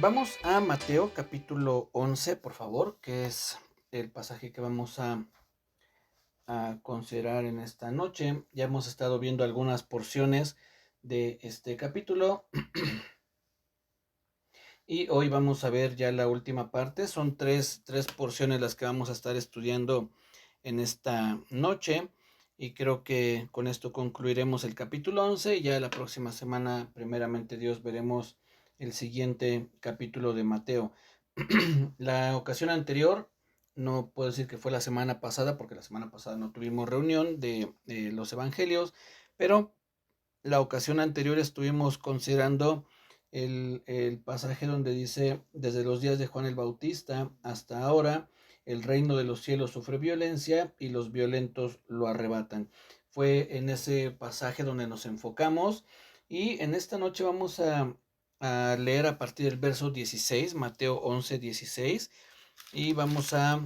Vamos a Mateo capítulo 11, por favor, que es el pasaje que vamos a considerar en esta noche. Ya hemos estado viendo algunas porciones de este capítulo y hoy vamos a ver ya la última parte. Son tres porciones las que vamos a estar estudiando en esta noche y creo que con esto concluiremos el capítulo 11 y ya la próxima semana, primeramente Dios, veremos el siguiente capítulo de Mateo. La ocasión anterior, no puedo decir que fue la semana pasada, porque la semana pasada no tuvimos reunión de los evangelios, pero la ocasión anterior estuvimos considerando el pasaje donde dice, desde los días de Juan el Bautista hasta ahora, el reino de los cielos sufre violencia y los violentos lo arrebatan. Fue en ese pasaje donde nos enfocamos y en esta noche vamos a leer a partir del verso 16, Mateo 11, 16, y vamos a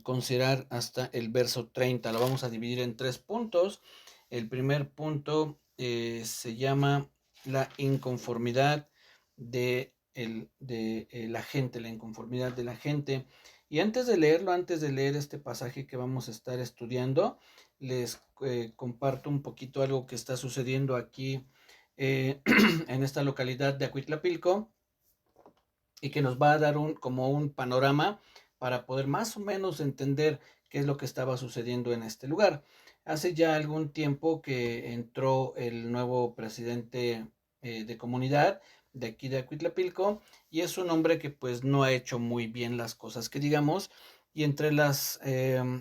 considerar hasta el verso 30. Lo vamos a dividir en tres puntos. El primer punto se llama la inconformidad de la gente, la inconformidad de la gente. Y antes de leerlo, antes de leer este pasaje que vamos a estar estudiando, les comparto un poquito algo que está sucediendo aquí en esta localidad de Acuitlapilco y que nos va a dar como un panorama para poder más o menos entender qué es lo que estaba sucediendo en este lugar. Hace ya algún tiempo que entró el nuevo presidente de comunidad de aquí de Acuitlapilco y es un hombre que pues no ha hecho muy bien las cosas que digamos, y entre las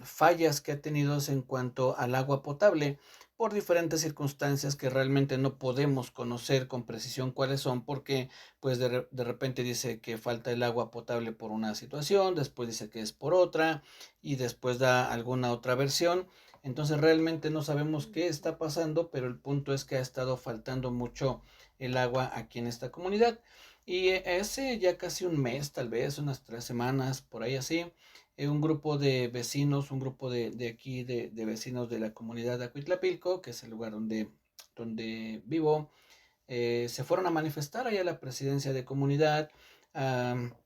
fallas que ha tenido es en cuanto al agua potable por diferentes circunstancias que realmente no podemos conocer con precisión cuáles son, porque pues de repente dice que falta el agua potable por una situación, después dice que es por otra y después da alguna otra versión. Entonces realmente no sabemos qué está pasando, pero el punto es que ha estado faltando mucho el agua aquí en esta comunidad. Y hace ya casi un mes, tal vez unas 3 semanas, por ahí así, un grupo de vecinos, un grupo de aquí, de vecinos de la comunidad de Acuitlapilco, que es el lugar donde vivo, se fueron a manifestar allá a la presidencia de comunidad,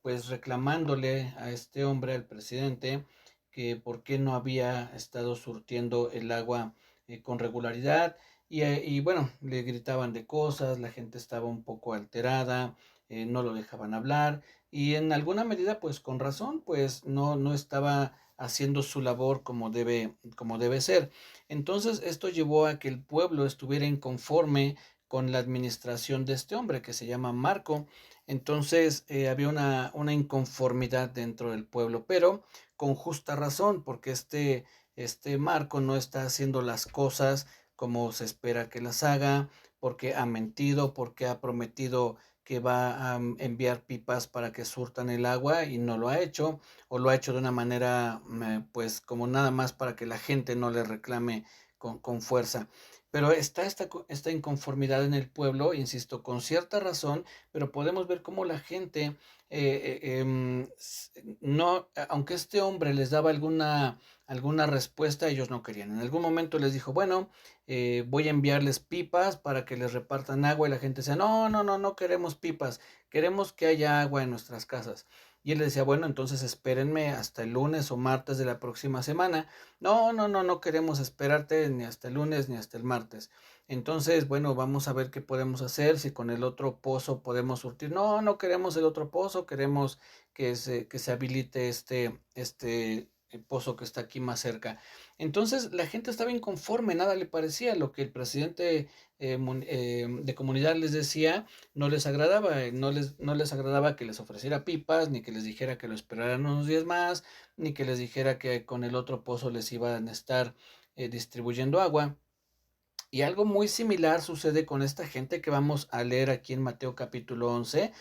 pues reclamándole a este hombre, al presidente, que por qué no había estado surtiendo el agua con regularidad. Y bueno, le gritaban de cosas, la gente estaba un poco alterada, no lo dejaban hablar y en alguna medida pues con razón pues no estaba haciendo su labor como debe ser. Entonces esto llevó a que el pueblo estuviera inconforme con la administración de este hombre que se llama Marco. Entonces había una inconformidad dentro del pueblo, pero con justa razón, porque este Marco no está haciendo las cosas como se espera que las haga, porque ha mentido, porque ha prometido que va a enviar pipas para que surtan el agua y no lo ha hecho, o lo ha hecho de una manera pues como nada más para que la gente no le reclame con fuerza. Pero está esta inconformidad en el pueblo, insisto, con cierta razón, pero podemos ver cómo la gente, no, aunque este hombre les daba alguna respuesta, ellos no querían. En algún momento les dijo, bueno, voy a enviarles pipas para que les repartan agua y la gente decía, no, no, no, no queremos pipas, queremos que haya agua en nuestras casas. Y él decía, bueno, entonces espérenme hasta el lunes o martes de la próxima semana. No, no, no, no queremos esperarte ni hasta el lunes ni hasta el martes. Entonces, bueno, vamos a ver qué podemos hacer, si con el otro pozo podemos surtir. No, no queremos el otro pozo, queremos que se habilite este pozo que está aquí más cerca. Entonces, la gente estaba inconforme, nada le parecía lo que el presidente de comunidad les decía, no les agradaba, no les agradaba que les ofreciera pipas, ni que les dijera que lo esperaran unos días más, ni que les dijera que con el otro pozo les iban a estar distribuyendo agua. Y algo muy similar sucede con esta gente que vamos a leer aquí en Mateo capítulo 11.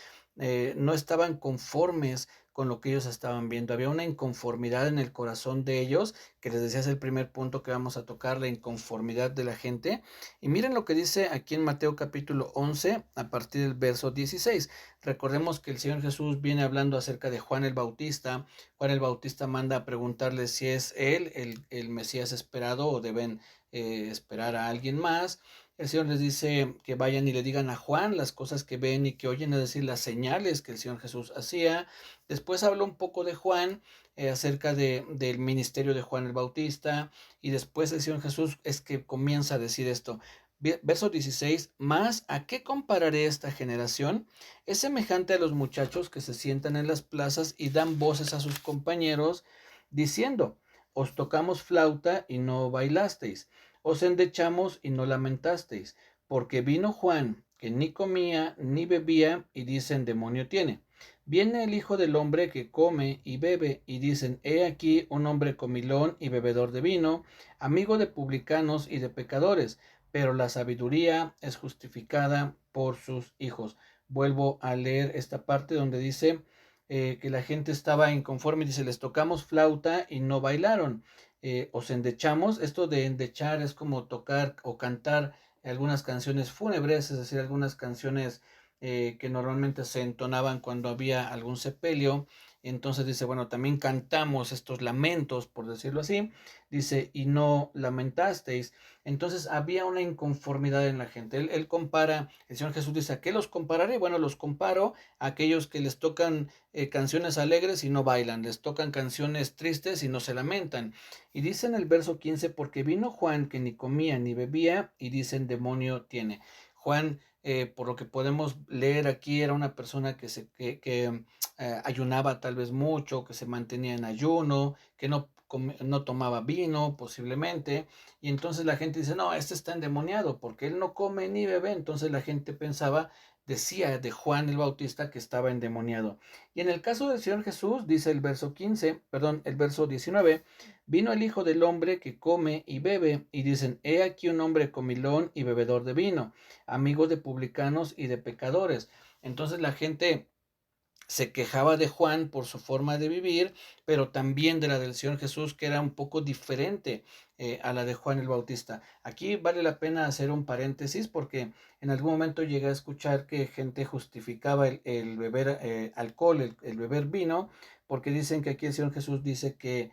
No estaban conformes con lo que ellos estaban viendo. Había una inconformidad en el corazón de ellos, que les decía es el primer punto que vamos a tocar, la inconformidad de la gente. Y miren lo que dice aquí en Mateo capítulo 11 a partir del verso 16. Recordemos que el Señor Jesús viene hablando acerca de Juan el Bautista. Juan el Bautista manda a preguntarle si es él el Mesías esperado o deben esperar a alguien más. el Señor les dice que vayan y le digan a Juan las cosas que ven y que oyen, es decir, las señales que el Señor Jesús hacía. Después habla un poco de Juan, acerca del ministerio de Juan el Bautista, y después el Señor Jesús es que comienza a decir esto. Verso 16, más ¿a qué compararé esta generación? Es semejante a los muchachos que se sientan en las plazas y dan voces a sus compañeros, diciendo, os tocamos flauta y no bailasteis, os endechamos y no lamentasteis, porque vino Juan, que ni comía ni bebía, y dicen, demonio tiene. Viene el Hijo del Hombre que come y bebe, y dicen, he aquí un hombre comilón y bebedor de vino, amigo de publicanos y de pecadores, pero la sabiduría es justificada por sus hijos. Vuelvo a leer esta parte donde dice que la gente estaba inconforme, dice, les tocamos flauta y no bailaron. Os endechamos, esto de endechar es como tocar o cantar algunas canciones fúnebres, es decir, algunas canciones que normalmente se entonaban cuando había algún sepelio. Entonces dice, bueno, también cantamos estos lamentos, por decirlo así. Dice, y no lamentasteis. Entonces había una inconformidad en la gente. Él compara, el Señor Jesús dice, ¿a qué los compararé? Bueno, los comparo a aquellos que les tocan canciones alegres y no bailan, les tocan canciones tristes y no se lamentan. Y dice en el verso 15, porque vino Juan que ni comía ni bebía, y dicen, demonio tiene. Juan, por lo que podemos leer aquí, era una persona que ayunaba tal vez mucho, que se mantenía en ayuno, que no tomaba vino posiblemente, y entonces la gente dice, no, este está endemoniado porque él no come ni bebe. Entonces la gente pensaba, decía de Juan el Bautista que estaba endemoniado. Y en el caso del Señor Jesús, dice el verso 15, perdón, el verso 19, vino el Hijo del Hombre que come y bebe, y dicen, he aquí un hombre comilón y bebedor de vino, amigo de publicanos y de pecadores. Entonces la gente se quejaba de Juan por su forma de vivir, pero también de la del Señor Jesús, que era un poco diferente a la de Juan el Bautista. Aquí vale la pena hacer un paréntesis porque en algún momento llegué a escuchar que gente justificaba el beber alcohol, el beber vino, porque dicen que aquí el Señor Jesús dice que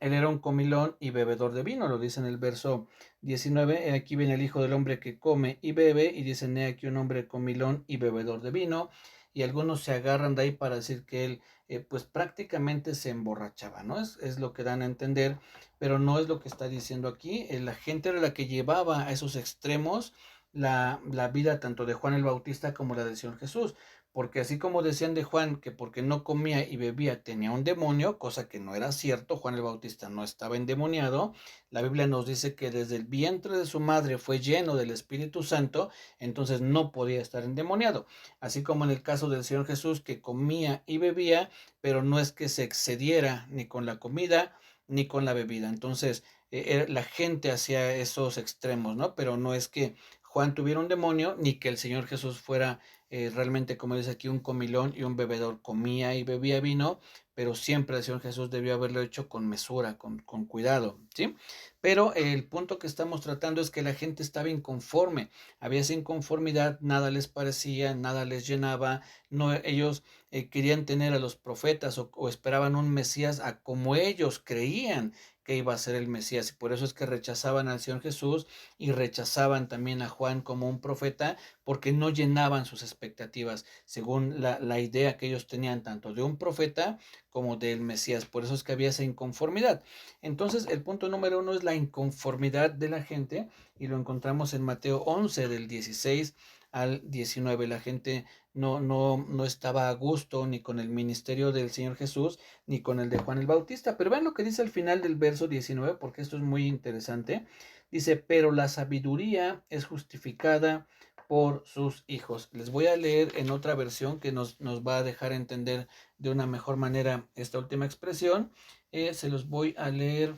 él era un comilón y bebedor de vino, lo dice en el verso 19, aquí viene el Hijo del Hombre que come y bebe, y dicen, he aquí un hombre comilón y bebedor de vino, y algunos se agarran de ahí para decir que él pues prácticamente se emborrachaba, ¿no? Es lo que dan a entender, pero no es lo que está diciendo aquí. La gente era la que llevaba a esos extremos la vida tanto de Juan el Bautista como la del Señor Jesús, porque así como decían de Juan que porque no comía y bebía tenía un demonio, cosa que no era cierto, Juan el Bautista no estaba endemoniado. La Biblia nos dice que desde el vientre de su madre fue lleno del Espíritu Santo, entonces no podía estar endemoniado. Así como en el caso del Señor Jesús, que comía y bebía, pero no es que se excediera ni con la comida ni con la bebida. Entonces, la gente hacía esos extremos, ¿no? Pero no es que Juan tuviera un demonio, ni que el Señor Jesús fuera realmente, como dice aquí, un comilón y un bebedor. Comía y bebía vino, pero siempre el Señor Jesús debió haberlo hecho con mesura, con cuidado, ¿sí? Pero el punto que estamos tratando es que la gente estaba inconforme, había esa inconformidad, nada les parecía, nada les llenaba, no, ellos querían tener a los profetas o esperaban un Mesías a como ellos creían que iba a ser el Mesías, y por eso es que rechazaban al Señor Jesús y rechazaban también a Juan como un profeta, porque no llenaban sus expectativas según la idea que ellos tenían tanto de un profeta como del Mesías. Por eso es que había esa inconformidad. Entonces el punto número uno es la inconformidad de la gente, y lo encontramos en Mateo 11 del 16 al 19. La gente no estaba a gusto ni con el ministerio del Señor Jesús ni con el de Juan el Bautista. Pero vean lo que dice al final del verso 19, porque esto es muy interesante. Dice, pero la sabiduría es justificada por sus hijos. Les voy a leer en otra versión que nos va a dejar entender de una mejor manera esta última expresión. Se los voy a leer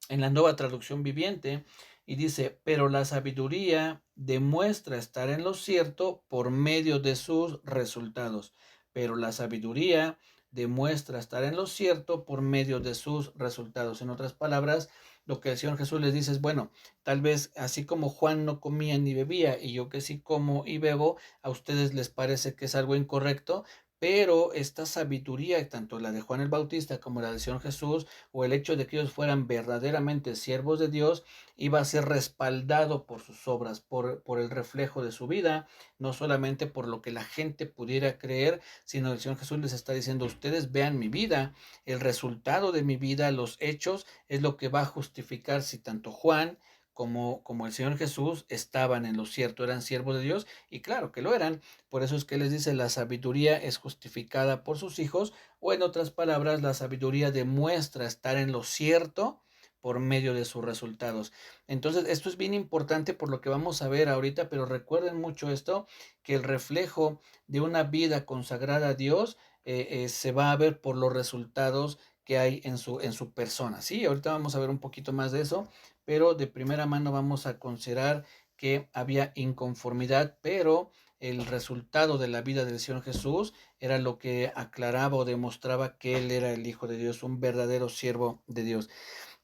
en la Nueva Traducción Viviente, y dice, pero la sabiduría demuestra estar en lo cierto por medio de sus resultados. Pero la sabiduría demuestra estar en lo cierto por medio de sus resultados. En otras palabras, lo que el Señor Jesús les dice es, bueno, tal vez así como Juan no comía ni bebía y yo que sí como y bebo, a ustedes les parece que es algo incorrecto, pero esta sabiduría, tanto la de Juan el Bautista como la del Señor Jesús, o el hecho de que ellos fueran verdaderamente siervos de Dios, iba a ser respaldado por sus obras, por el reflejo de su vida, no solamente por lo que la gente pudiera creer, sino el Señor Jesús les está diciendo, ustedes vean mi vida, el resultado de mi vida, los hechos, es lo que va a justificar si tanto Juan como el Señor Jesús estaban en lo cierto, eran siervos de Dios, y claro que lo eran. Por eso es que les dice, la sabiduría es justificada por sus hijos, o en otras palabras, la sabiduría demuestra estar en lo cierto por medio de sus resultados. Entonces, esto es bien importante por lo que vamos a ver ahorita, pero recuerden mucho esto, que el reflejo de una vida consagrada a Dios se va a ver por los resultados que hay en su persona. Sí, ahorita vamos a ver un poquito más de eso, pero de primera mano vamos a considerar que había inconformidad, pero el resultado de la vida del Señor Jesús era lo que aclaraba o demostraba que Él era el Hijo de Dios, un verdadero siervo de Dios.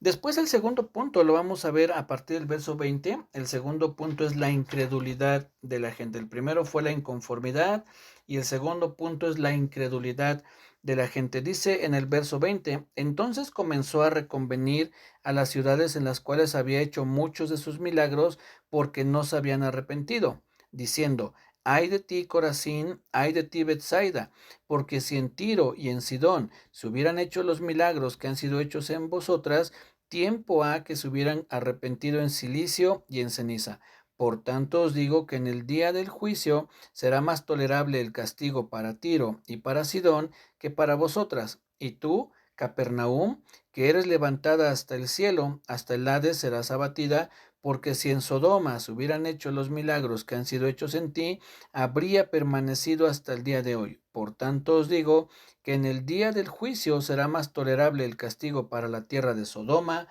Después el segundo punto lo vamos a ver a partir del verso 20. El segundo punto es la incredulidad de la gente. El primero fue la inconformidad y el segundo punto es la incredulidad de la gente. Dice en el verso 20, entonces comenzó a reconvenir a las ciudades en las cuales había hecho muchos de sus milagros porque no se habían arrepentido, diciendo, ay de ti, Corazín, ay de ti, Betsaida, porque si en Tiro y en Sidón se hubieran hecho los milagros que han sido hechos en vosotras, tiempo ha que se hubieran arrepentido en silicio y en ceniza. Por tanto os digo que en el día del juicio será más tolerable el castigo para Tiro y para Sidón que para vosotras. Y tú, Capernaum, que eres levantada hasta el cielo, hasta el Hades serás abatida, porque si en Sodoma se hubieran hecho los milagros que han sido hechos en ti, habría permanecido hasta el día de hoy. Por tanto os digo que en el día del juicio será más tolerable el castigo para la tierra de Sodoma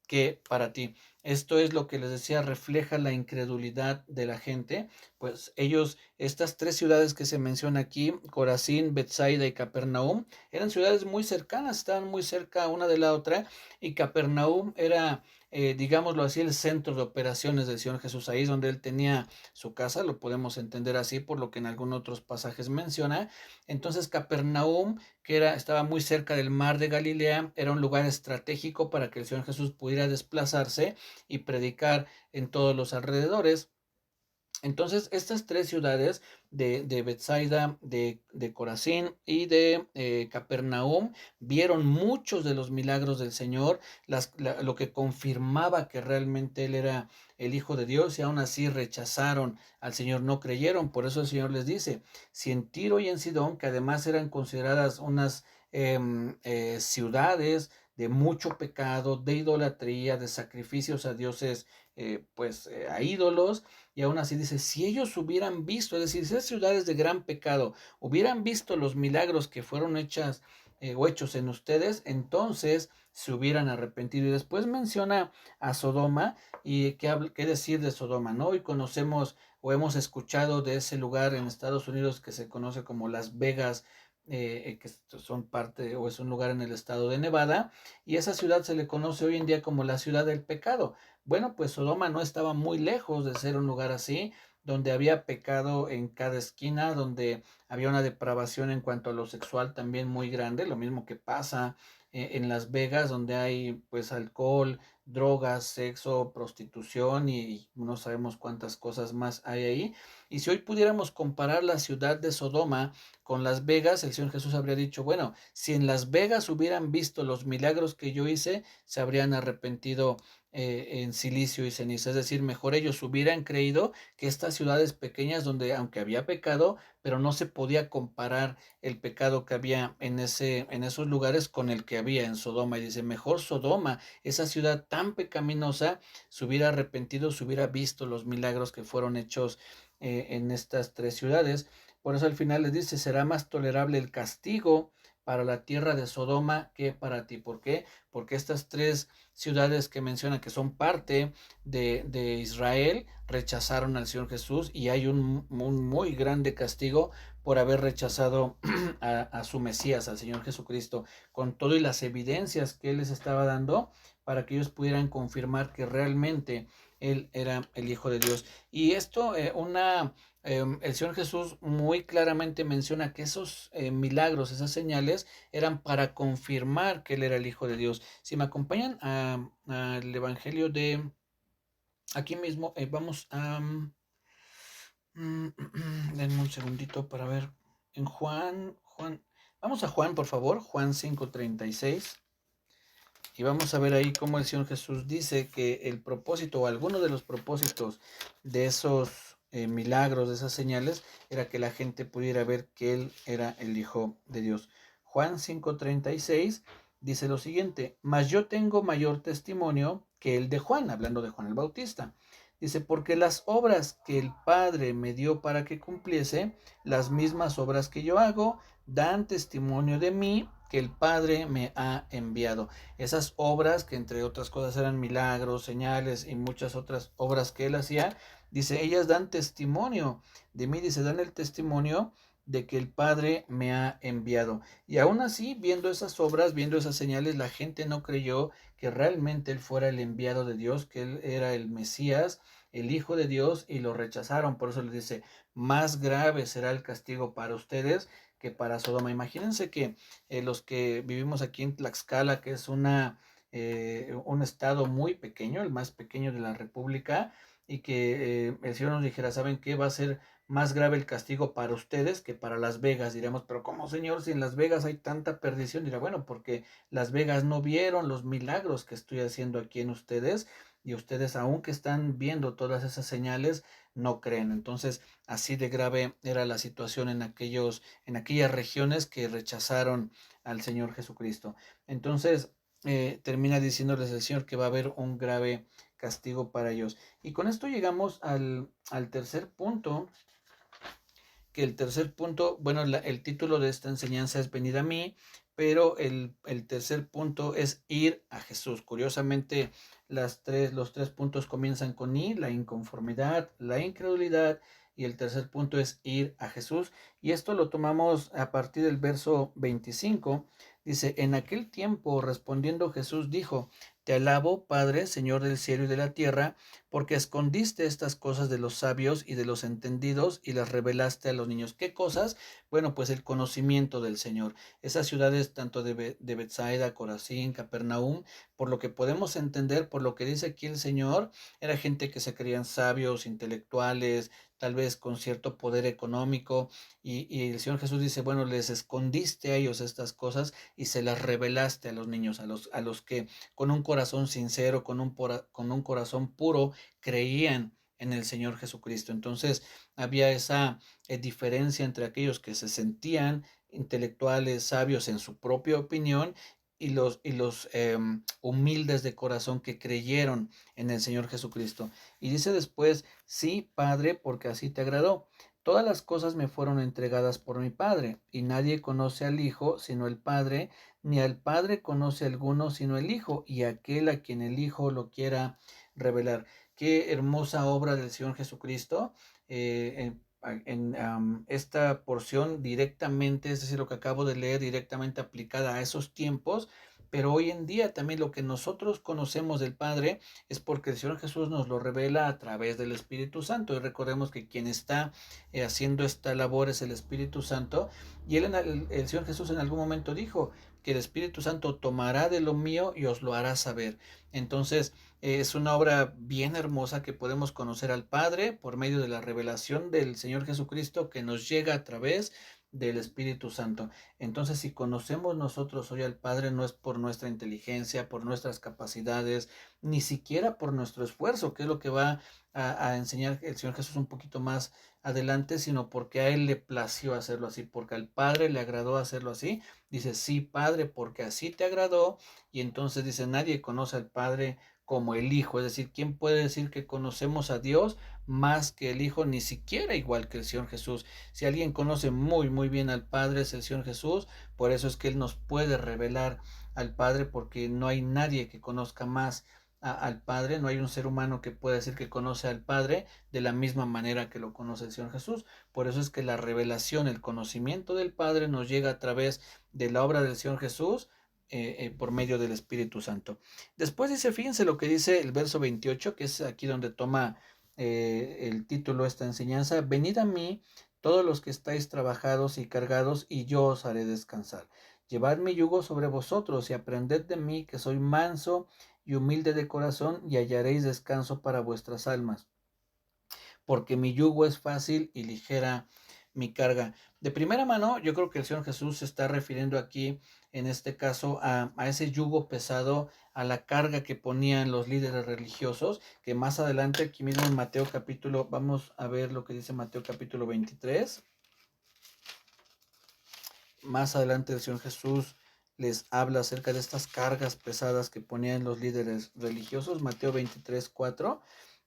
que para ti. Esto es lo que les decía, refleja la incredulidad de la gente. Pues ellos, estas tres ciudades que se menciona aquí, Corazín, Betsaida y Capernaum, eran ciudades muy cercanas, estaban muy cerca una de la otra, y Capernaum era, digámoslo así, el centro de operaciones del Señor Jesús. Ahí es donde él tenía su casa, lo podemos entender así por lo que en algunos otros pasajes menciona. Entonces Capernaum, que estaba muy cerca del mar de Galilea, era un lugar estratégico para que el Señor Jesús pudiera desplazarse y predicar en todos los alrededores. Entonces, estas tres ciudades de Bethsaida, de Corazín y de Capernaum vieron muchos de los milagros del Señor, lo que confirmaba que realmente Él era el Hijo de Dios, y aún así rechazaron al Señor, no creyeron. Por eso el Señor les dice, si en Tiro y en Sidón, que además eran consideradas unas ciudades de mucho pecado, de idolatría, de sacrificios a dioses, a ídolos, y aún así dice, si ellos hubieran visto, es decir, si esas ciudades de gran pecado hubieran visto los milagros que fueron hechas o hechos en ustedes, entonces se hubieran arrepentido. Y después menciona a Sodoma, y qué decir de Sodoma, ¿no? Hoy conocemos o hemos escuchado de ese lugar en Estados Unidos que se conoce como Las Vegas, que son parte o es un lugar en el estado de Nevada, y esa ciudad se le conoce hoy en día como la ciudad del pecado. Bueno, pues Sodoma no estaba muy lejos de ser un lugar así, donde había pecado en cada esquina, donde había una depravación en cuanto a lo sexual también muy grande, lo mismo que pasa en Las Vegas, donde hay pues alcohol, drogas, sexo, prostitución y no sabemos cuántas cosas más hay ahí. Y si hoy pudiéramos comparar la ciudad de Sodoma con Las Vegas, el Señor Jesús habría dicho, bueno, si en Las Vegas hubieran visto los milagros que yo hice, se habrían arrepentido en silicio y ceniza. Es decir, mejor ellos hubieran creído que estas ciudades pequeñas donde aunque había pecado, pero no se podía comparar el pecado que había en esos lugares con el que había en Sodoma. Y dice, mejor Sodoma, esa ciudad tan pecaminosa, se hubiera arrepentido, se hubiera visto los milagros que fueron hechos en estas tres ciudades. Por eso al final les dice, será más tolerable el castigo para la tierra de Sodoma que para ti. ¿Por qué? Porque estas tres ciudades que menciona que son parte de Israel rechazaron al Señor Jesús, y hay un muy grande castigo por haber rechazado a su Mesías, al Señor Jesucristo, con todo y las evidencias que Él les estaba dando para que ellos pudieran confirmar que realmente Él era el Hijo de Dios. Y esto, El Señor Jesús muy claramente menciona que esos milagros, esas señales, eran para confirmar que Él era el Hijo de Dios. Si me acompañan al Evangelio de aquí mismo, vamos a... denme un segundito para ver. En Juan, vamos a Juan, por favor, Juan 5:36. Y vamos a ver ahí cómo el Señor Jesús dice que el propósito o alguno de los propósitos de esos milagros, de esas señales, era que la gente pudiera ver que Él era el Hijo de Dios. Juan 5:36 dice lo siguiente: mas yo tengo mayor testimonio que el de Juan, hablando de Juan el Bautista. Dice, porque las obras que el Padre me dio para que cumpliese, las mismas obras que yo hago, dan testimonio de mí que el Padre me ha enviado. Esas obras, que entre otras cosas eran milagros, señales y muchas otras obras que él hacía, dice, ellas dan testimonio de mí, dice, dan el testimonio de que el Padre me ha enviado. Y aún así, viendo esas obras, viendo esas señales, la gente no creyó que realmente él fuera el enviado de Dios, que él era el Mesías, el Hijo de Dios, y lo rechazaron. Por eso les dice, más grave será el castigo para ustedes que para Sodoma. Imagínense que los que vivimos aquí en Tlaxcala, que es un estado muy pequeño, el más pequeño de la República, y que el Señor nos dijera, ¿saben qué? Va a ser más grave el castigo para ustedes que para Las Vegas. Diremos, pero ¿cómo, Señor, si en Las Vegas hay tanta perdición? Dirá, bueno, porque Las Vegas no vieron los milagros que estoy haciendo aquí en ustedes, y ustedes, aunque están viendo todas esas señales, no creen. Entonces, así de grave era la situación en aquellas regiones que rechazaron al Señor Jesucristo. Entonces, termina diciéndoles el Señor que va a haber un grave castigo para ellos. Y con esto llegamos al tercer punto, que el tercer punto, bueno, el título de esta enseñanza es Venid a mí, pero el tercer punto es ir a Jesús. Curiosamente, los tres puntos comienzan con I, la inconformidad, la incredulidad, y el tercer punto es ir a Jesús. Y esto lo tomamos a partir del verso 25. Dice, en aquel tiempo respondiendo Jesús dijo, te alabo, Padre, Señor del cielo y de la tierra, porque escondiste estas cosas de los sabios y de los entendidos y las revelaste a los niños. ¿Qué cosas? Bueno, pues el conocimiento del Señor. Esas ciudades tanto de Bethsaida, Corazín, Capernaum, por lo que podemos entender, por lo que dice aquí el Señor, era gente que se creían sabios, intelectuales, tal vez con cierto poder económico, y el Señor Jesús dice, bueno, les escondiste a ellos estas cosas y se las revelaste a los niños, a los que con un corazón sincero, con un corazón puro, creían en el Señor Jesucristo. Entonces había esa diferencia entre aquellos que se sentían intelectuales, sabios en su propia opinión, y los humildes de corazón que creyeron en el Señor Jesucristo. Y dice después, sí, Padre, porque así te agradó. Todas las cosas me fueron entregadas por mi Padre, y nadie conoce al Hijo sino el Padre, ni al Padre conoce alguno sino el Hijo, y aquel a quien el Hijo lo quiera revelar. Qué hermosa obra del Señor Jesucristo. Esta porción directamente, es decir, lo que acabo de leer, directamente aplicada a esos tiempos, pero hoy en día también lo que nosotros conocemos del Padre es porque el Señor Jesús nos lo revela a través del Espíritu Santo. Y recordemos que quien está haciendo esta labor es el Espíritu Santo, y el Señor Jesús en algún momento dijo que el Espíritu Santo tomará de lo mío y os lo hará saber. Entonces, es una obra bien hermosa que podemos conocer al Padre por medio de la revelación del Señor Jesucristo que nos llega a través del Espíritu Santo. Entonces, si conocemos nosotros hoy al Padre, no es por nuestra inteligencia, por nuestras capacidades, ni siquiera por nuestro esfuerzo, que es lo que va a enseñar el Señor Jesús un poquito más adelante, sino porque a Él le plació hacerlo así, porque al Padre le agradó hacerlo así. Dice, sí, Padre, porque así te agradó. Y entonces dice, nadie conoce al Padre como el Hijo. Es decir, ¿quién puede decir que conocemos a Dios más que el Hijo? Ni siquiera igual que el Señor Jesús. Si alguien conoce muy, muy bien al Padre, es el Señor Jesús. Por eso es que Él nos puede revelar al Padre, porque no hay nadie que conozca más al Padre. No hay un ser humano que pueda decir que conoce al Padre de la misma manera que lo conoce el Señor Jesús. Por eso es que la revelación, el conocimiento del Padre nos llega a través de la obra del Señor Jesús, por medio del Espíritu Santo. Después dice, fíjense lo que dice el verso 28, que es aquí donde toma el título de esta enseñanza: venid a mí todos los que estáis trabajados y cargados, y yo os haré descansar. Llevad mi yugo sobre vosotros y aprended de mí, que soy manso y humilde de corazón, y hallaréis descanso para vuestras almas, porque mi yugo es fácil y ligera mi carga. De primera mano, yo creo que el Señor Jesús se está refiriendo aquí, en este caso, a ese yugo pesado, a la carga que ponían los líderes religiosos, que más adelante, aquí mismo en Mateo capítulo, vamos a ver lo que dice Mateo capítulo 23. Más adelante el Señor Jesús les habla acerca de estas cargas pesadas que ponían los líderes religiosos. Mateo 23:4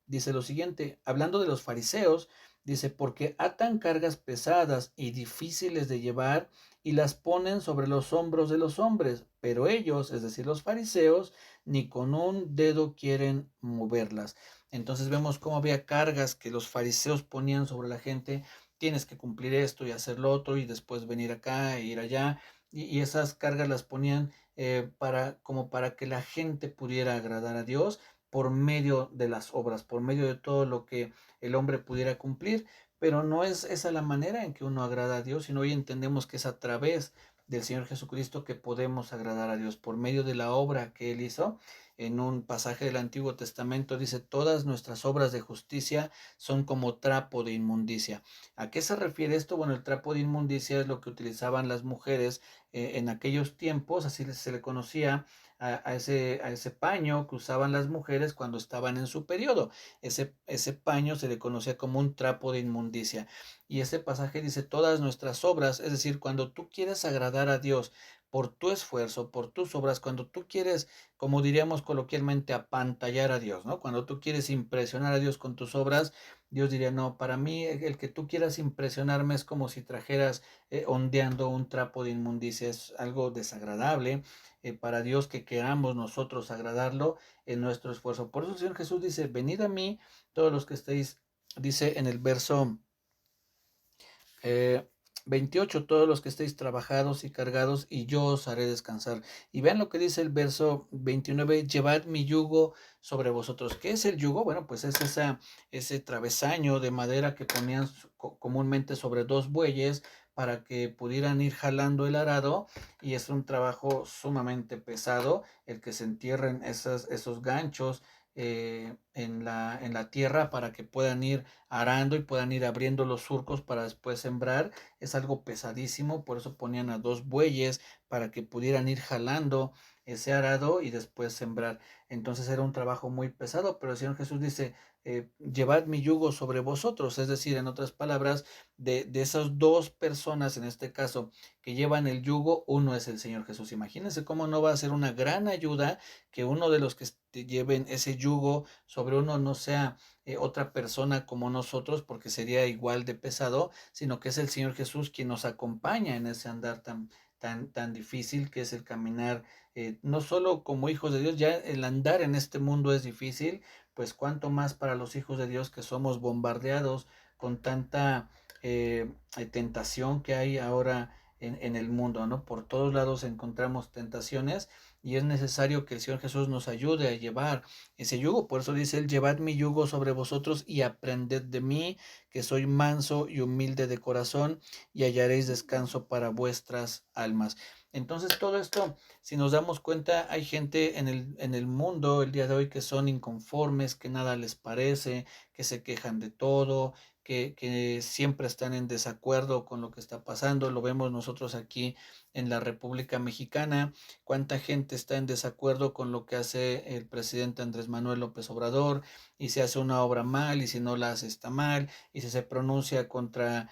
dice lo siguiente, hablando de los fariseos, dice: porque atan cargas pesadas y difíciles de llevar y las ponen sobre los hombros de los hombres, pero ellos, es decir, los fariseos, ni con un dedo quieren moverlas. Entonces vemos cómo había cargas que los fariseos ponían sobre la gente: tienes que cumplir esto y hacer lo otro, y después venir acá e ir allá, y esas cargas las ponían como para que la gente pudiera agradar a Dios por medio de las obras, por medio de todo lo que el hombre pudiera cumplir. Pero no es esa la manera en que uno agrada a Dios, sino hoy entendemos que es a través del Señor Jesucristo que podemos agradar a Dios, por medio de la obra que Él hizo. En un pasaje del Antiguo Testamento dice: todas nuestras obras de justicia son como trapo de inmundicia. ¿A qué se refiere esto? Bueno, el trapo de inmundicia es lo que utilizaban las mujeres en aquellos tiempos, así se le conocía a ese paño que usaban las mujeres cuando estaban en su periodo. Ese paño se le conocía como un trapo de inmundicia. Y ese pasaje dice: todas nuestras obras, es decir, cuando tú quieres agradar a Dios por tu esfuerzo, por tus obras, cuando tú quieres, como diríamos coloquialmente, apantallar a Dios, ¿no? Cuando tú quieres impresionar a Dios con tus obras, Dios diría: no, para mí el que tú quieras impresionarme es como si trajeras ondeando un trapo de inmundicia. Es algo desagradable para Dios que queramos nosotros agradarlo en nuestro esfuerzo. Por eso el Señor Jesús dice: venid a mí todos los que estéis, dice en el verso eh, 28, todos los que estéis trabajados y cargados, y yo os haré descansar. Y vean lo que dice el verso 29, llevad mi yugo sobre vosotros. ¿Qué es el yugo? Bueno, pues es ese travesaño de madera que ponían comúnmente sobre dos bueyes para que pudieran ir jalando el arado, y es un trabajo sumamente pesado el que se entierren esos ganchos en la tierra para que puedan ir arando y puedan ir abriendo los surcos para después sembrar. Es algo pesadísimo, por eso ponían a dos bueyes para que pudieran ir jalando ese arado y después sembrar. Entonces era un trabajo muy pesado, pero el Señor Jesús dice: llevad mi yugo sobre vosotros, es decir, en otras palabras, de esas dos personas, en este caso, que llevan el yugo, uno es el Señor Jesús. Imagínense cómo no va a ser una gran ayuda que uno de los que lleven ese yugo sobre uno no sea otra persona como nosotros, porque sería igual de pesado, sino que es el Señor Jesús quien nos acompaña en ese andar tan difícil que es el caminar, no solo como hijos de Dios. Ya el andar en este mundo es difícil, pues cuánto más para los hijos de Dios, que somos bombardeados con tanta tentación que hay ahora en el mundo, ¿no? Por todos lados encontramos tentaciones, y es necesario que el Señor Jesús nos ayude a llevar ese yugo. Por eso dice Él: llevad mi yugo sobre vosotros y aprended de mí, que soy manso y humilde de corazón, y hallaréis descanso para vuestras almas. Entonces, todo esto, si nos damos cuenta, hay gente en el mundo el día de hoy que son inconformes, que nada les parece, que se quejan de todo, que siempre están en desacuerdo con lo que está pasando. Lo vemos nosotros aquí en la República Mexicana: cuánta gente está en desacuerdo con lo que hace el presidente Andrés Manuel López Obrador, y si hace una obra mal, y si no la hace está mal, y si se pronuncia contra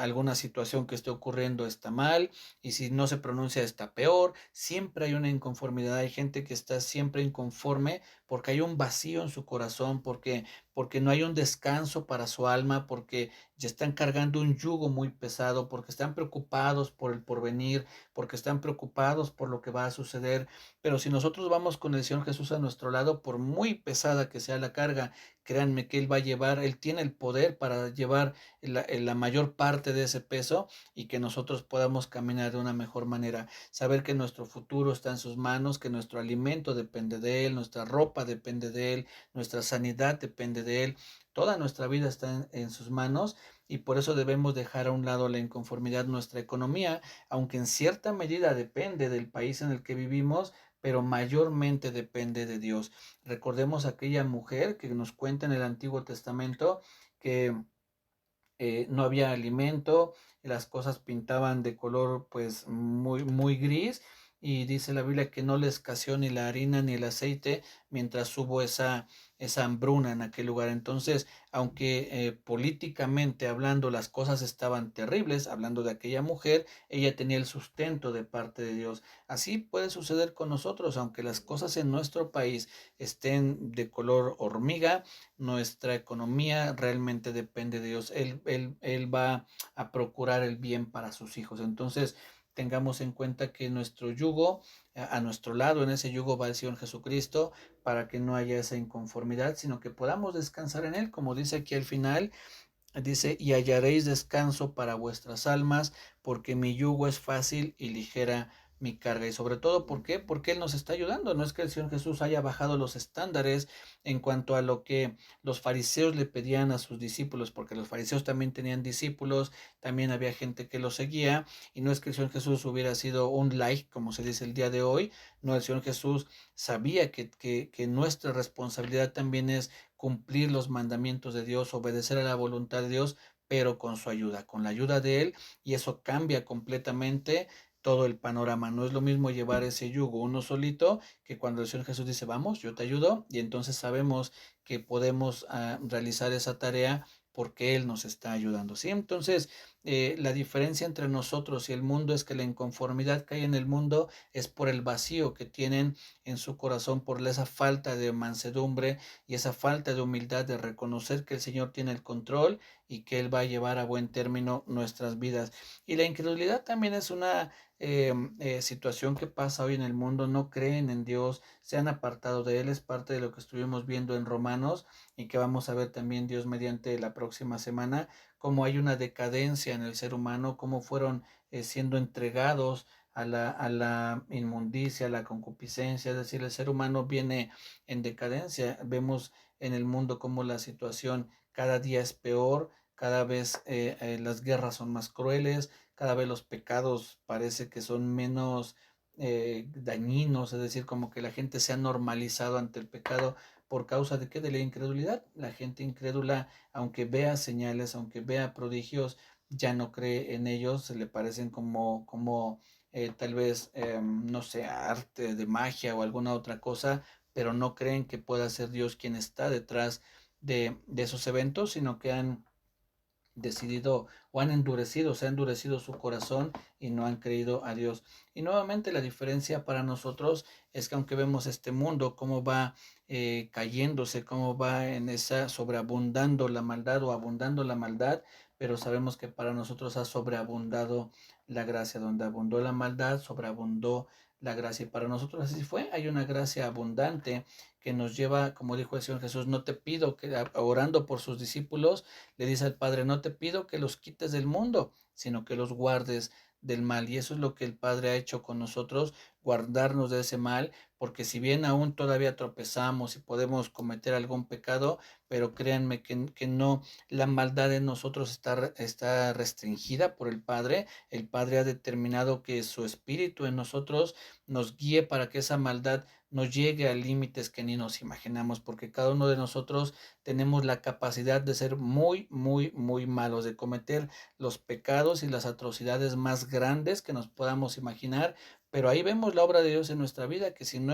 alguna situación que esté ocurriendo está mal, y si no se pronuncia está peor. Siempre hay una inconformidad, hay gente que está siempre inconforme porque hay un vacío en su corazón, porque no hay un descanso para su alma, porque ya están cargando un yugo muy pesado, porque están preocupados por el porvenir, porque están preocupados por lo que va a suceder. Pero si nosotros vamos con el Señor Jesús a nuestro lado, por muy pesada que sea la carga, créanme que Él va a llevar, Él tiene el poder para llevar la mayor parte de ese peso y que nosotros podamos caminar de una mejor manera. Saber que nuestro futuro está en sus manos, que nuestro alimento depende de Él, nuestra ropa depende de Él, nuestra sanidad depende de Él. Toda nuestra vida está en sus manos y por eso debemos dejar a un lado la inconformidad. Nuestra economía, aunque en cierta medida depende del país en el que vivimos, pero mayormente depende de Dios. Recordemos aquella mujer que nos cuenta en el Antiguo Testamento que no había alimento, las cosas pintaban de color pues muy gris y dice la Biblia que no le escaseó ni la harina ni el aceite mientras hubo esa hambruna en aquel lugar. Entonces, aunque políticamente hablando las cosas estaban terribles, hablando de aquella mujer, ella tenía el sustento de parte de Dios. Así puede suceder con nosotros, aunque las cosas en nuestro país estén de color hormiga, nuestra economía realmente depende de Dios. Él va a procurar el bien para sus hijos. Entonces, tengamos en cuenta que nuestro yugo, a nuestro lado, en ese yugo va el Señor Jesucristo, para que no haya esa inconformidad, sino que podamos descansar en Él, como dice aquí al final. Dice, y hallaréis descanso para vuestras almas, porque mi yugo es fácil y ligera mi carga. Y sobre todo, ¿por qué? Porque Él nos está ayudando. No es que el Señor Jesús haya bajado los estándares en cuanto a lo que los fariseos le pedían a sus discípulos, porque los fariseos también tenían discípulos, también había gente que los seguía, y no es que el Señor Jesús hubiera sido un like, como se dice el día de hoy. No, el Señor Jesús sabía que nuestra responsabilidad también es cumplir los mandamientos de Dios, obedecer a la voluntad de Dios, pero con su ayuda, con la ayuda de Él, y eso cambia completamente todo el panorama. No es lo mismo llevar ese yugo uno solito que cuando el Señor Jesús dice, vamos, yo te ayudo, y entonces sabemos que podemos realizar esa tarea porque Él nos está ayudando, ¿sí? Entonces, la diferencia entre nosotros y el mundo es que la inconformidad que hay en el mundo es por el vacío que tienen en su corazón, por esa falta de mansedumbre y esa falta de humildad de reconocer que el Señor tiene el control y que Él va a llevar a buen término nuestras vidas. Y la incredulidad también es una situación que pasa hoy en el mundo. No creen en Dios, se han apartado de Él, es parte de lo que estuvimos viendo en Romanos y que vamos a ver también Dios mediante la próxima semana, cómo hay una decadencia en el ser humano, cómo fueron siendo entregados a la inmundicia, a la concupiscencia, es decir, el ser humano viene en decadencia. Vemos en el mundo cómo la situación cada día es peor, cada vez las guerras son más crueles, cada vez los pecados parece que son menos dañinos, es decir, como que la gente se ha normalizado ante el pecado. ¿Por causa de qué? De la incredulidad. La gente incrédula, aunque vea señales, aunque vea prodigios, ya no cree en ellos, se le parecen como tal vez, no sé, arte de magia o alguna otra cosa, pero no creen que pueda ser Dios quien está detrás de esos eventos, sino que han decidido o han endurecido, se ha endurecido su corazón y no han creído a Dios. Y nuevamente la diferencia para nosotros es que aunque vemos este mundo, cómo va cayéndose, cómo va en esa sobreabundando la maldad o abundando la maldad, pero sabemos que para nosotros ha sobreabundado la gracia. Donde abundó la maldad, sobreabundó la gracia. Y para nosotros así fue. Hay una gracia abundante que nos lleva, como dijo el Señor Jesús, no te pido que, orando por sus discípulos, le dice al Padre, no te pido que los quites del mundo, sino que los guardes del mal. Y eso es lo que el Padre ha hecho con nosotros, guardarnos de ese mal, porque si bien aún todavía tropezamos y podemos cometer algún pecado, pero créanme que no, la maldad en nosotros está restringida por el Padre. El Padre ha determinado que su espíritu en nosotros nos guíe para que esa maldad no llegue a límites que ni nos imaginamos, porque cada uno de nosotros tenemos la capacidad de ser muy malos, de cometer los pecados y las atrocidades más grandes que nos podamos imaginar. Pero ahí vemos la obra de Dios en nuestra vida, que si no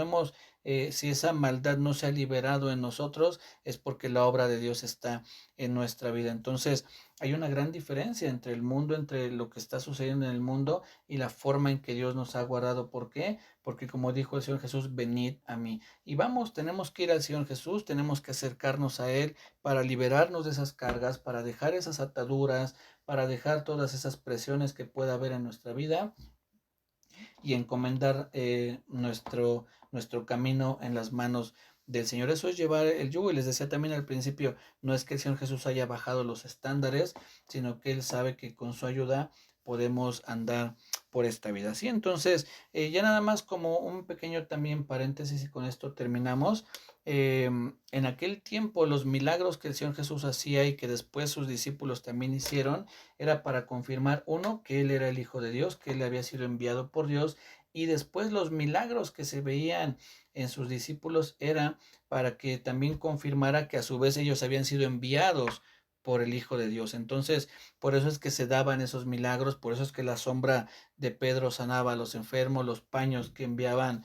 si esa maldad no se ha liberado en nosotros, es porque la obra de Dios está en nuestra vida. Entonces, hay una gran diferencia entre el mundo, entre lo que está sucediendo en el mundo y la forma en que Dios nos ha guardado. ¿Por qué? Porque como dijo el Señor Jesús, venid a mí. Y vamos, tenemos que ir al Señor Jesús, tenemos que acercarnos a Él para liberarnos de esas cargas, para dejar esas ataduras, para dejar todas esas presiones que pueda haber en nuestra vida y encomendar nuestro camino en las manos del Señor. Eso es llevar el yugo. Y les decía también al principio, no es que el Señor Jesús haya bajado los estándares, sino que Él sabe que con su ayuda podemos andar por esta vida. ¿Sí? Entonces, ya nada más como un pequeño también paréntesis y con esto terminamos. En aquel tiempo los milagros que el Señor Jesús hacía y que después sus discípulos también hicieron, era para confirmar, uno, que Él era el Hijo de Dios, que Él había sido enviado por Dios, y después los milagros que se veían en sus discípulos era para que también confirmara que a su vez ellos habían sido enviados por el Hijo de Dios. Entonces, por eso es que se daban esos milagros, por eso es que la sombra de Pedro sanaba a los enfermos, los paños que enviaban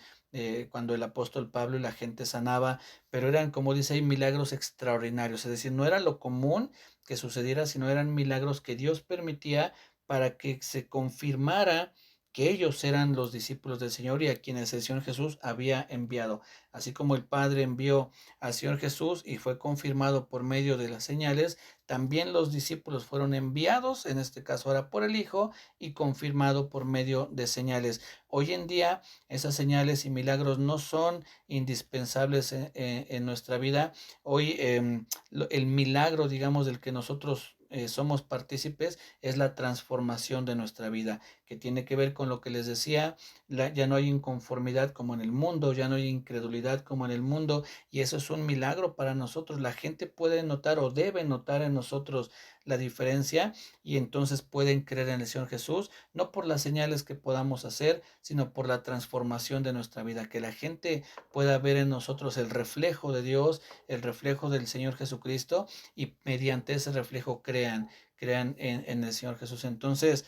cuando el apóstol Pablo y la gente sanaba, pero eran, como dice ahí, milagros extraordinarios, es decir, no era lo común que sucediera, sino eran milagros que Dios permitía para que se confirmara que ellos eran los discípulos del Señor y a quienes el Señor Jesús había enviado. Así como el Padre envió al Señor Jesús y fue confirmado por medio de las señales, también los discípulos fueron enviados, en este caso ahora por el Hijo, y confirmado por medio de señales. Hoy en día esas señales y milagros no son indispensables en nuestra vida. Hoy el milagro, digamos, del que nosotros somos partícipes es la transformación de nuestra vida, que tiene que ver con lo que les decía, ya no hay inconformidad como en el mundo, ya no hay incredulidad como en el mundo, y eso es un milagro para nosotros. La gente puede notar o debe notar en nosotros la diferencia y entonces pueden creer en el Señor Jesús, no por las señales que podamos hacer, sino por la transformación de nuestra vida, que la gente pueda ver en nosotros el reflejo de Dios, el reflejo del Señor Jesucristo, y mediante ese reflejo crean en el Señor Jesús. Entonces,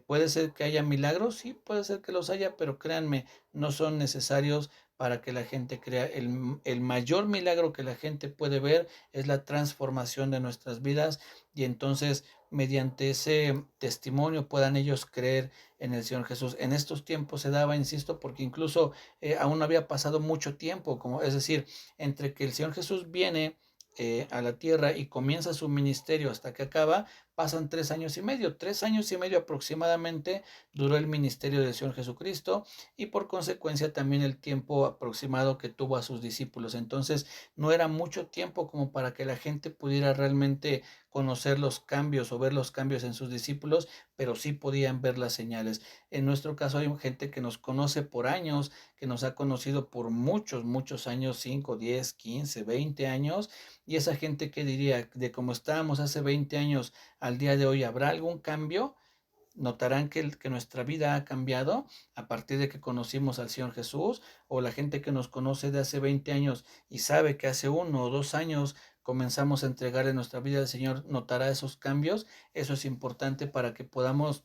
puede ser que haya milagros, sí, puede ser que los haya, pero créanme, no son necesarios para que la gente crea. El mayor milagro que la gente puede ver es la transformación de nuestras vidas, y entonces mediante ese testimonio puedan ellos creer en el Señor Jesús. En estos tiempos se daba, insisto, porque incluso aún no había pasado mucho tiempo, como es decir, entre que el Señor Jesús viene a la tierra y comienza su ministerio hasta que acaba, pasan 3 años y medio. 3 años y medio aproximadamente duró el ministerio del Señor Jesucristo, y por consecuencia también el tiempo aproximado que tuvo a sus discípulos. Entonces no era mucho tiempo como para que la gente pudiera realmente conocer los cambios o ver los cambios en sus discípulos, pero sí podían ver las señales. En nuestro caso hay gente que nos conoce por años, que nos ha conocido por muchos, muchos años, 5, 10, 15, 20 años, y esa gente que diría de cómo estábamos hace 20 años al día de hoy, ¿habrá algún cambio? Notarán que nuestra vida ha cambiado a partir de que conocimos al Señor Jesús, o la gente que nos conoce de hace 20 años y sabe que hace 1 o 2 años comenzamos a entregarle nuestra vida al Señor, notará esos cambios. Eso es importante para que podamos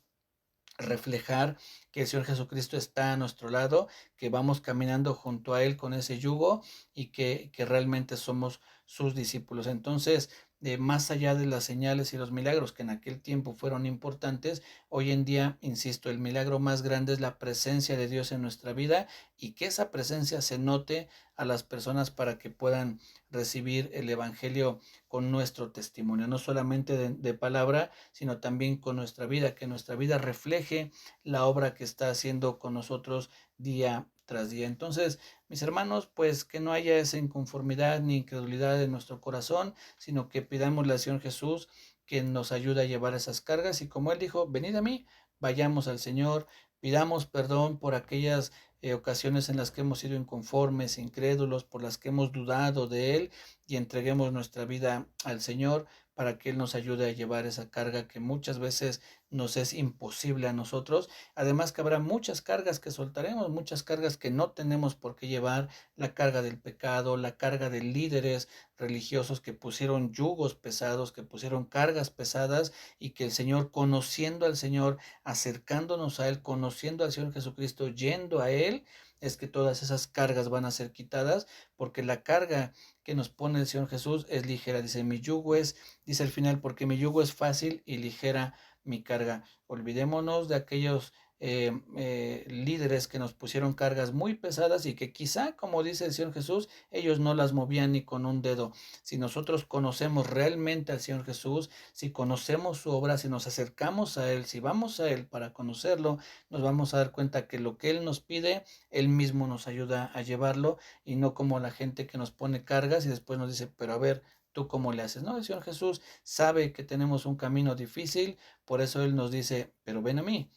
reflejar que el Señor Jesucristo está a nuestro lado, que vamos caminando junto a Él con ese yugo, y que realmente somos sus discípulos. Entonces, más allá de las señales y los milagros que en aquel tiempo fueron importantes, hoy en día, insisto, el milagro más grande es la presencia de Dios en nuestra vida, y que esa presencia se note a las personas para que puedan recibir el Evangelio con nuestro testimonio, no solamente de palabra, sino también con nuestra vida, que nuestra vida refleje la obra que está haciendo con nosotros día tras día. Entonces, mis hermanos, pues que no haya esa inconformidad ni incredulidad en nuestro corazón, sino que pidamos al Señor Jesús que nos ayude a llevar esas cargas, y como Él dijo, venid a mí, vayamos al Señor, pidamos perdón por aquellas ocasiones en las que hemos sido inconformes, incrédulos, por las que hemos dudado de Él, y entreguemos nuestra vida al Señor para que Él nos ayude a llevar esa carga que muchas veces nos es imposible a nosotros. Además que habrá muchas cargas que soltaremos, muchas cargas que no tenemos por qué llevar, la carga del pecado, la carga de líderes religiosos que pusieron yugos pesados, que pusieron cargas pesadas, y que el Señor, conociendo al Señor, acercándonos a Él, conociendo al Señor Jesucristo, yendo a Él, es que todas esas cargas van a ser quitadas, porque la carga que nos pone el Señor Jesús es ligera. Dice, mi yugo es, dice al final, porque mi yugo es fácil y ligera mi carga. Olvidémonos de aquellos líderes que nos pusieron cargas muy pesadas y que quizá, como dice el Señor Jesús, ellos no las movían ni con un dedo. Si nosotros conocemos realmente al Señor Jesús, si conocemos su obra, si nos acercamos a Él, si vamos a Él para conocerlo, nos vamos a dar cuenta que lo que Él nos pide, Él mismo nos ayuda a llevarlo, y no como la gente que nos pone cargas y después nos dice, pero a ver, ¿tú cómo le haces? No, el Señor Jesús sabe que tenemos un camino difícil, por eso Él nos dice, pero ven a mí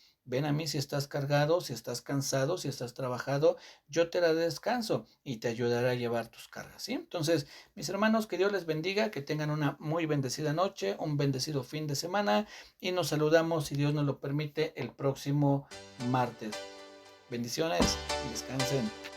si estás cargado, si estás cansado, si estás trabajado, yo te daré descanso y te ayudaré a llevar tus cargas, ¿sí? Entonces, mis hermanos, que Dios les bendiga, que tengan una muy bendecida noche, un bendecido fin de semana, y nos saludamos, si Dios nos lo permite, el próximo martes. Bendiciones y descansen.